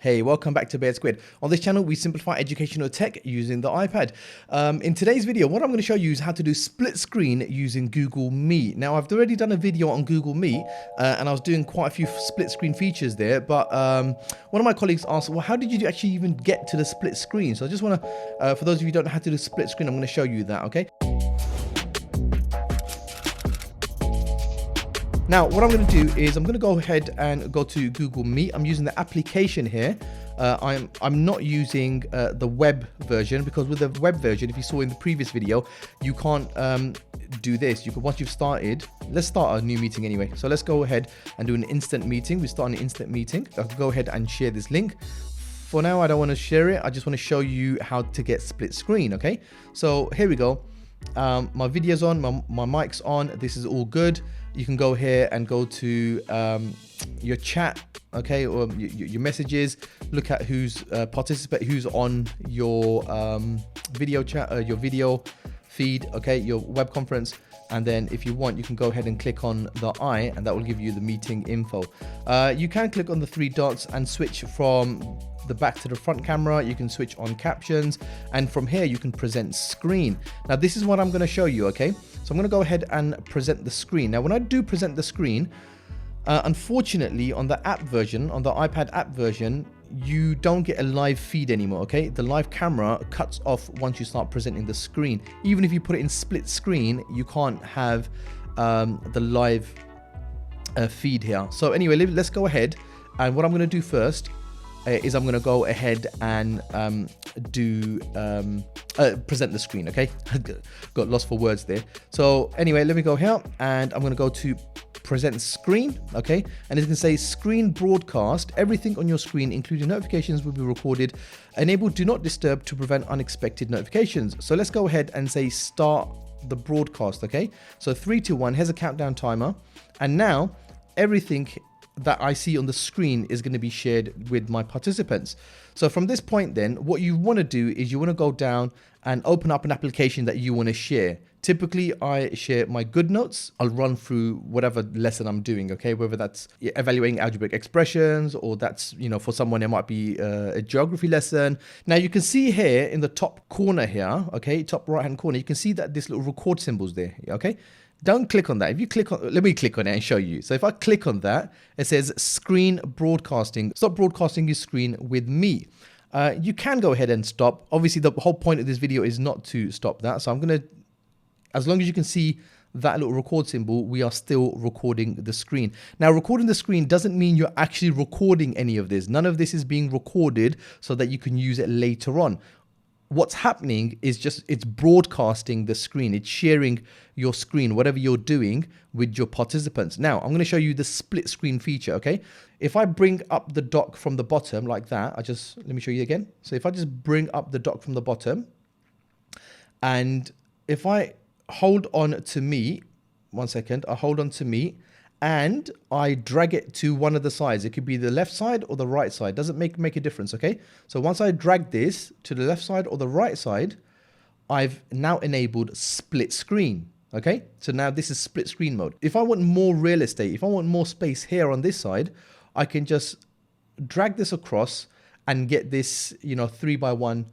Hey, welcome back to Bear Squid. On this channel, we simplify educational tech using the iPad. In today's video, what I'm going to show you is how to do split screen using Google Meet. Now, I've already done a video on Google Meet, and I was doing quite a few split screen features there, but one of my colleagues asked, well, how did you actually even get to the split screen? So I just want to, for those of you who don't know how to do split screen, I'm going to show you that, okay? Now, what I'm going to do is I'm going to go ahead and go to Google Meet. I'm using the application here. I'm not using the web version, because with the web version, if you saw in the previous video, you can't do this. You can, once you've started, let's start a new meeting anyway. So let's go ahead and do an instant meeting. We start an instant meeting. I can go ahead and share this link. For now, I don't want to share it. I just want to show you how to get split screen. Okay, so here we go. My video's on, my mic's on. This is all good. You can go here and go to your chat, okay, or your messages. Look at who's who's on your video chat, your video feed, okay, your web conference. And then if you want, you can go ahead and click on the eye, and that will give you the meeting info. You can click on the three dots and switch from the back to the front camera. You can switch on captions, and from here you can present screen. Now this is what I'm going to show you, okay? So I'm going to go ahead and present the screen. Now when I do present the screen, unfortunately on the app version, on the iPad app version, you don't get a live feed anymore, okay? The live camera cuts off once you start presenting the screen. Even if you put it in split screen, you can't have the live feed here. So anyway, let's go ahead, and what I'm going to do first is I'm going to go ahead and present the screen, okay? Got lost for words there. So anyway, let me go here, and I'm going to go to present screen, okay? And it's going to say screen broadcast. Everything on your screen, including notifications, will be recorded. Enable do not disturb to prevent unexpected notifications. So let's go ahead and say start the broadcast, okay? So 3, 2, 1, here's a countdown timer. And now everything that I see on the screen is going to be shared with my participants. So from this point then, what you want to do is you want to go down and open up an application that you want to share. Typically, I share my good notes. I'll run through whatever lesson I'm doing, okay? Whether that's evaluating algebraic expressions, or that's, you know, for someone it might be a geography lesson. Now you can see here in the top corner here, okay, top right hand corner, you can see that this little record symbol's there, okay? Don't click on that. If you click on, let me click on it and show you. So if I click on that, it says screen broadcasting. Stop broadcasting your screen with me. You can go ahead and stop. Obviously, the whole point of this video is not to stop that. So I'm going to, as long as you can see that little record symbol, we are still recording the screen. Now, recording the screen doesn't mean you're actually recording any of this. None of this is being recorded so that you can use it later on. What's happening is just, it's broadcasting the screen. It's sharing your screen, whatever you're doing, with your participants. Now, I'm going to show you the split screen feature, okay? If I bring up the dock from the bottom like that, let me show you again. So if I just bring up the dock from the bottom, and if I hold on to me, 1 second, I hold on to me, and I drag it to one of the sides. It could be the left side or the right side. Doesn't make a difference, okay? So once I drag this to the left side or the right side, I've now enabled split screen, okay? So now this is split screen mode. If I want more real estate, if I want more space here on this side, I can just drag this across and get this, you know, 3:1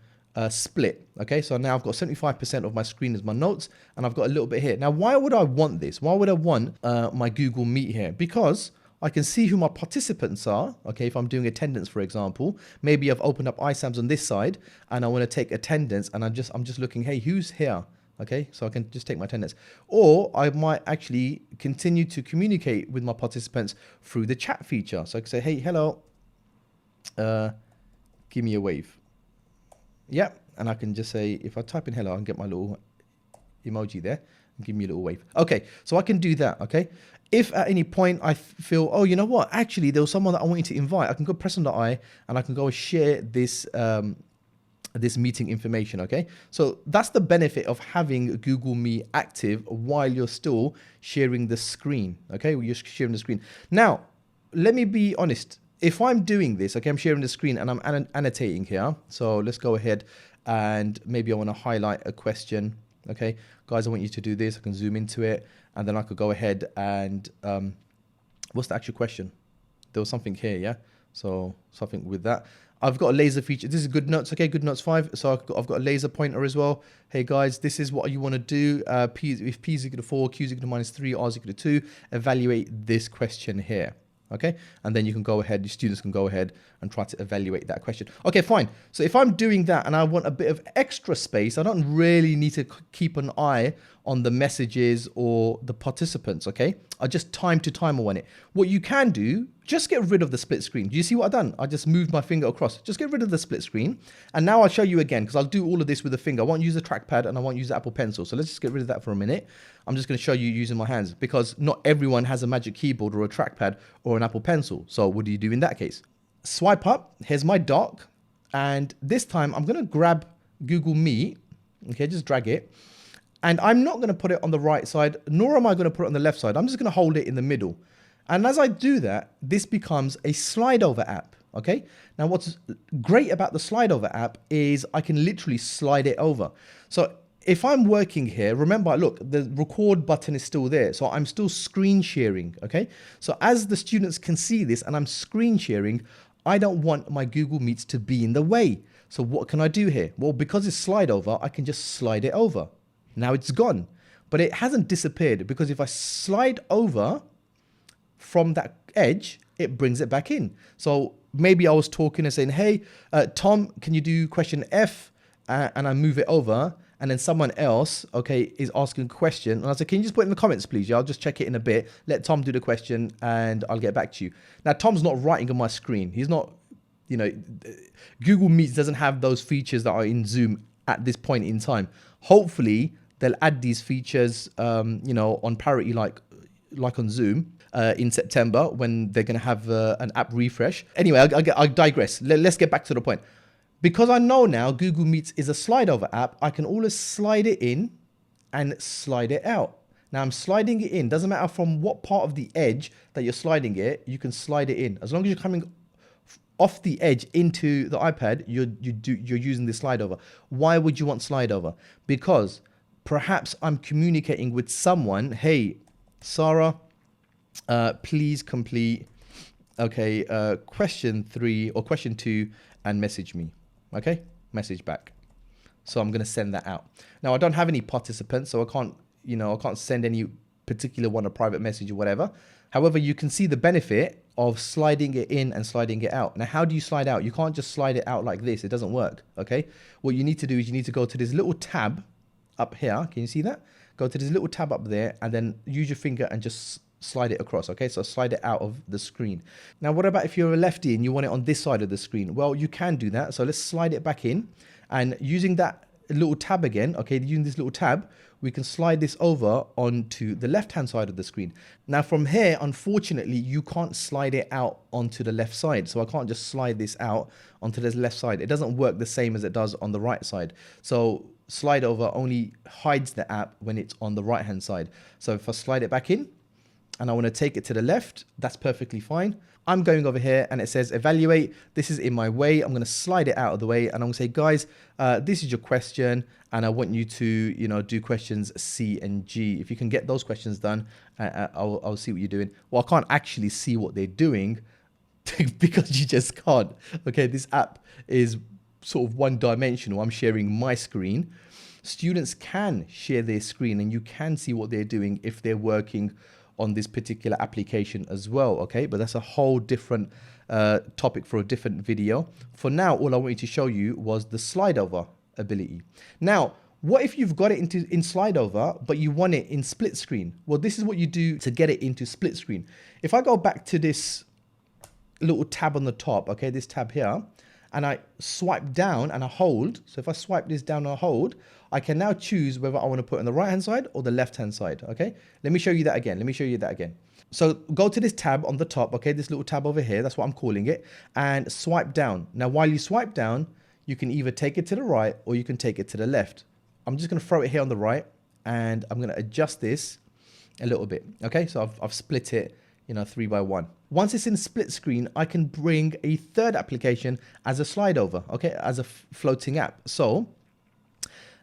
split, okay? So now I've got 75% of my screen as my notes, and I've got a little bit here. Now, why would I want this? Why would I want my Google Meet here? Because I can see who my participants are, okay? If I'm doing attendance, for example, maybe I've opened up iSams on this side, and I want to take attendance, and I'm just looking, hey, who's here? Okay, so I can just take my attendance. Or I might actually continue to communicate with my participants through the chat feature. So I can say, hey, hello, give me a wave. Yeah, and I can just say, if I type in hello, I can get my little emoji there and give me a little wave. Okay, so I can do that, okay? If at any point I feel, oh, you know what? Actually, there was someone that I want you to invite. I can go press on the eye, and I can go share this this meeting information, okay? So that's the benefit of having Google Meet active while you're still sharing the screen, okay? You're sharing the screen. Now, let me be honest. If I'm doing this, okay, I'm sharing the screen and I'm annotating here. So let's go ahead, and maybe I want to highlight a question. Okay, guys, I want you to do this. I can zoom into it, and then I could go ahead and, what's the actual question? There was something here, yeah? So something with that. I've got a laser feature. This is GoodNotes, okay, GoodNotes 5. So I've got a laser pointer as well. Hey guys, this is what you want to do. If P is equal to 4, Q is equal to -3, R is equal to 2, evaluate this question here. Okay, and then you can go ahead, your students can go ahead and try to evaluate that question. Okay, fine. So if I'm doing that and I want a bit of extra space, I don't really need to keep an eye on the messages or the participants, okay? I just time to time I want it. What you can do, just get rid of the split screen. Do you see what I've done? I just moved my finger across. Just get rid of the split screen. And now I'll show you again, because I'll do all of this with a finger. I won't use a trackpad and I won't use the Apple Pencil. So let's just get rid of that for a minute. I'm just going to show you using my hands, because not everyone has a magic keyboard or a trackpad or an Apple Pencil. So what do you do in that case? Swipe up. Here's my dock. And this time I'm going to grab Google Meet. Okay, just drag it. And I'm not going to put it on the right side, nor am I going to put it on the left side. I'm just going to hold it in the middle. And as I do that, this becomes a slide over app. Okay. Now, what's great about the slide over app is I can literally slide it over. So if I'm working here, remember, look, the record button is still there. So I'm still screen sharing. Okay. So as the students can see this and I'm screen sharing, I don't want my Google Meets to be in the way. So what can I do here? Well, because it's slide over, I can just slide it over. Now it's gone, but it hasn't disappeared, because if I slide over from that edge, it brings it back in. So maybe I was talking and saying, hey, Tom, can you do question F? And I move it over, and then someone else, okay, is asking a question. And I said, can you just put it in the comments, please? Yeah, I'll just check it in a bit. Let Tom do the question and I'll get back to you. Now, Tom's not writing on my screen. He's not, you know, Google Meets doesn't have those features that are in Zoom at this point in time. Hopefully, they'll add these features, you know, on parity like on Zoom in September, when they're going to have an app refresh. Anyway, I digress. Let's get back to the point. Because I know now Google Meets is a slide over app, I can always slide it in and slide it out. Now I'm sliding it in. Doesn't matter from what part of the edge that you're sliding it, you can slide it in. As long as you're coming off the edge into the iPad, you're using the slide over. Why would you want slide over? Because perhaps I'm communicating with someone. Hey, Sarah, please complete, okay, question 3 or question 2 and message me. Okay, message back. So I'm going to send that out. Now I don't have any participants, so I can't, you know, I can't send any particular one a private message or whatever. However, you can see the benefit of sliding it in and sliding it out. Now, how do you slide out? You can't just slide it out like this. It doesn't work. Okay. What you need to do is you need to go to this little tab up here. Can you see that? Go to this little tab up there and then use your finger and just slide it across. Okay, so slide it out of the screen. Now, what about if you're a lefty and you want it on this side of the screen? Well, you can do that. So let's slide it back in, and using that little tab again, okay, using this little tab, we can slide this over onto the left-hand side of the screen. Now from here, unfortunately, you can't slide it out onto the left side. So I can't just slide this out onto the left side. It doesn't work the same as it does on the right side. So slide over only hides the app when it's on the right-hand side. So if I slide it back in and I want to take it to the left, that's perfectly fine. I'm going over here and it says evaluate. This is in my way. I'm going to slide it out of the way and I'm going to say, guys, this is your question and I want you to, you know, do questions C and G. If you can get those questions done, I'll see what you're doing. Well, I can't actually see what they're doing because you just can't. Okay, this app is sort of one-dimensional. I'm sharing my screen. Students can share their screen and you can see what they're doing if they're working on this particular application as well, okay? But that's a whole different topic for a different video. For now, all I wanted to show you was the slide over ability. Now, what if you've got it in slide over, but you want it in split screen? Well, this is what you do to get it into split screen. If I go back to this little tab on the top, okay, this tab here, and I swipe down and I hold. So if I swipe this down and I hold, I can now choose whether I want to put it on the right hand side or the left hand side. Okay, let me show you that again. So go to this tab on the top, okay, this little tab over here, that's what I'm calling it, and swipe down. Now, while you swipe down, you can either take it to the right or you can take it to the left. I'm just going to throw it here on the right and I'm going to adjust this a little bit. Okay, so I've split it, you know, 3 by 1. Once it's in split screen, I can bring a third application as a slide over, okay, as a floating app. So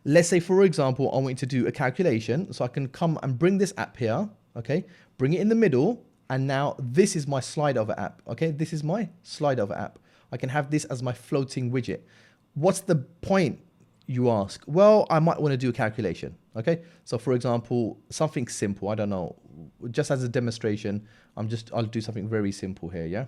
let's say, for example, I want to do a calculation. So I can come and bring this app here, okay, bring it in the middle And now this is my slide over app. Okay, this is my slide over app. I can have this as my floating widget. What's the point, you ask? Well, I might want to do a calculation. Okay, so for example, something simple. I don't know, just as a demonstration, I'll do something very simple here. Yeah.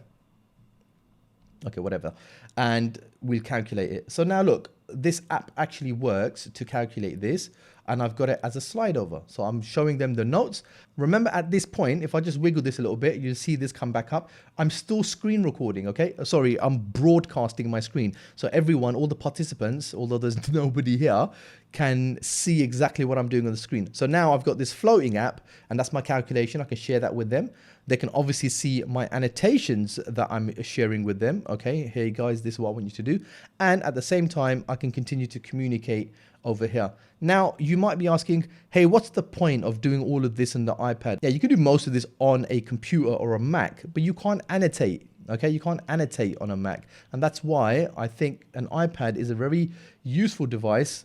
Okay, whatever. And we'll calculate it. So now look, this app actually works to calculate this, and I've got it as a slide over. So I'm showing them the notes. Remember, at this point, if I just wiggle this a little bit, you'll see this come back up. I'm still screen recording, okay? Sorry, I'm broadcasting my screen. So everyone, all the participants, although there's nobody here, can see exactly what I'm doing on the screen. So now I've got this floating app, and that's my calculation. I can share that with them. They can obviously see my annotations that I'm sharing with them. Okay, hey guys, this is what I want you to do. And at the same time, I can continue to communicate over here. Now, you might be asking, hey, what's the point of doing all of this on the iPad? Yeah, you can do most of this on a computer or a Mac, but you can't annotate. Okay, you can't annotate on a Mac. And that's why I think an iPad is a very useful device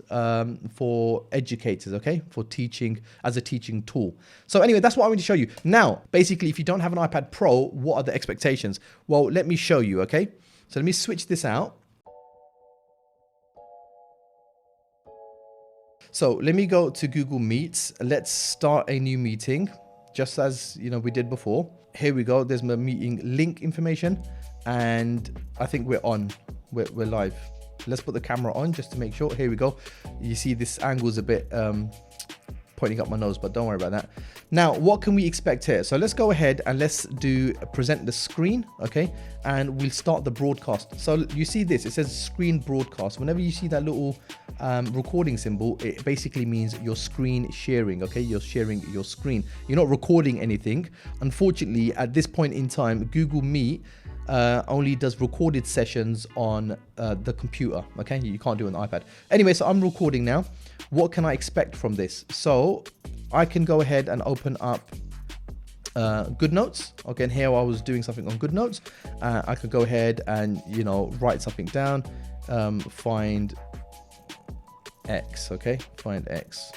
for educators, okay, for teaching, as a teaching tool. So anyway, that's what I want to show you. Now, basically, if you don't have an iPad Pro, what are the expectations? Well, let me show you, okay? So let me switch this out. So let me go to Google Meets. Let's start a new meeting, just as we did before. Here we go. There's my meeting link information, and I think we're on. We're live. Let's put the camera on just to make sure. Here we go. You see this angle is a bit pointing up my nose, but don't worry about that. Now, what can we expect here? So let's go ahead and let's do present the screen, okay? And we'll start the broadcast. So you see this, it says screen broadcast. Whenever you see that little recording symbol, it basically means you're screen sharing, okay? You're sharing your screen. You're not recording anything. Unfortunately, at this point in time, Google Meet only does recorded sessions on the computer, okay? You can't do it on the iPad. Anyway, so I'm recording now. What can I expect from this? So I can go ahead and open up GoodNotes. Okay, and here I was doing something on GoodNotes. I could go ahead and, write something down. Find X, okay? Find X.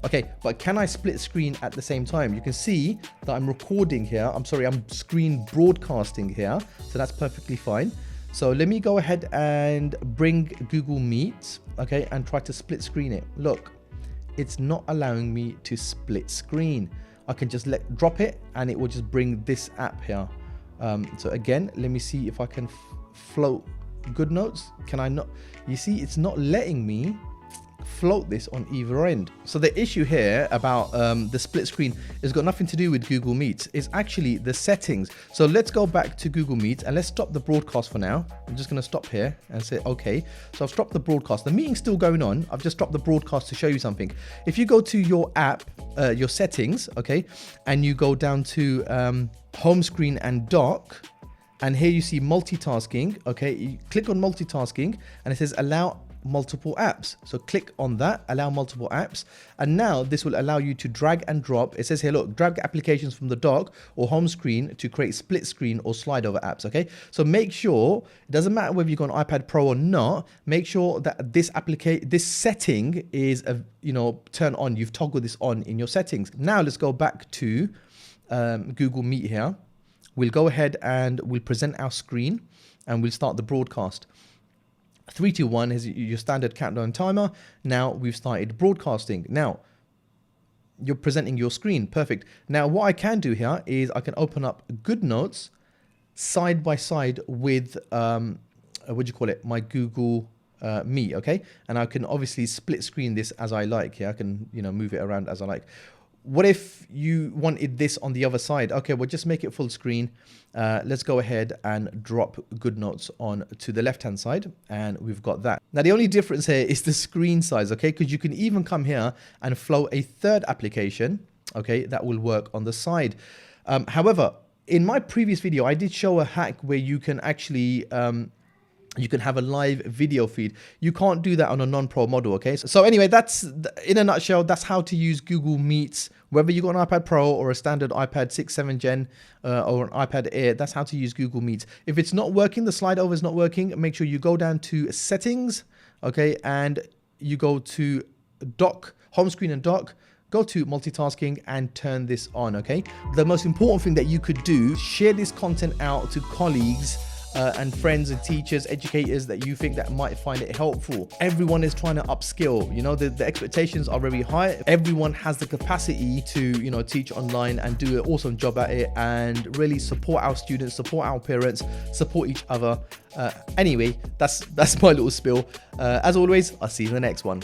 Okay, but can I split screen at the same time? You can see that I'm recording here. I'm screen broadcasting here. So that's perfectly fine. So let me go ahead and bring Google Meet, okay, and try to split screen it. Look, it's not allowing me to split screen. I can just drop it and it will just bring this app here. So again, let me see if I can float GoodNotes. Can I not? You see, it's not letting me float this on either end. So the issue here about the split screen has got nothing to do with Google Meet. It's actually the settings. So let's go back to Google Meet and let's stop the broadcast for now. I'm just going to stop here and say okay. So I've stopped the broadcast. The meeting's still going on. I've just stopped the broadcast to show you something. If you go to your app, your settings, okay, and you go down to home screen and dock, and here you see multitasking, okay, you click on multitasking and it says allow multiple apps. So click on that, allow multiple apps, and now this will allow you to drag and drop. It says here, look, drag applications from the dock or home screen to create split screen or slide over apps. Okay, so make sure, it doesn't matter whether you've got an iPad Pro or not, make sure that this setting is turn on. You've toggled this on in your settings. Now let's go back to Google Meet here. We'll go ahead and we'll present our screen and we'll start the broadcast. 3, 2, 1 is your standard countdown timer. Now we've started broadcasting. Now you're presenting your screen. Perfect. Now what I can do here is I can open up GoodNotes side by side with my Google Meet. Okay, and I can obviously split screen this as I like. Yeah, I can move it around as I like. What if you wanted this on the other side? Okay, well, just make it full screen. Let's go ahead and drop GoodNotes on to the left-hand side, and we've got that. Now, the only difference here is the screen size, okay? Because you can even come here and flow a third application, okay, that will work on the side. However, in my previous video, I did show a hack where you can actually you can have a live video feed. You can't do that on a non-pro model, okay? So anyway, that's, in a nutshell, that's how to use Google Meets. Whether you got an iPad Pro or a standard iPad 6, 7 Gen or an iPad Air, that's how to use Google Meets. If it's not working, the slide over is not working, make sure you go down to settings, okay? And you go to dock, home screen and dock, go to multitasking and turn this on, okay? The most important thing that you could do, share this content out to colleagues and friends and teachers, educators that you think that might find it helpful. Everyone is trying to upskill, you know, the expectations are very high. Everyone has the capacity to, you know, teach online and do an awesome job at it and really support our students, support our parents, support each other. Anyway, that's my little spiel. As always, I'll see you in the next one.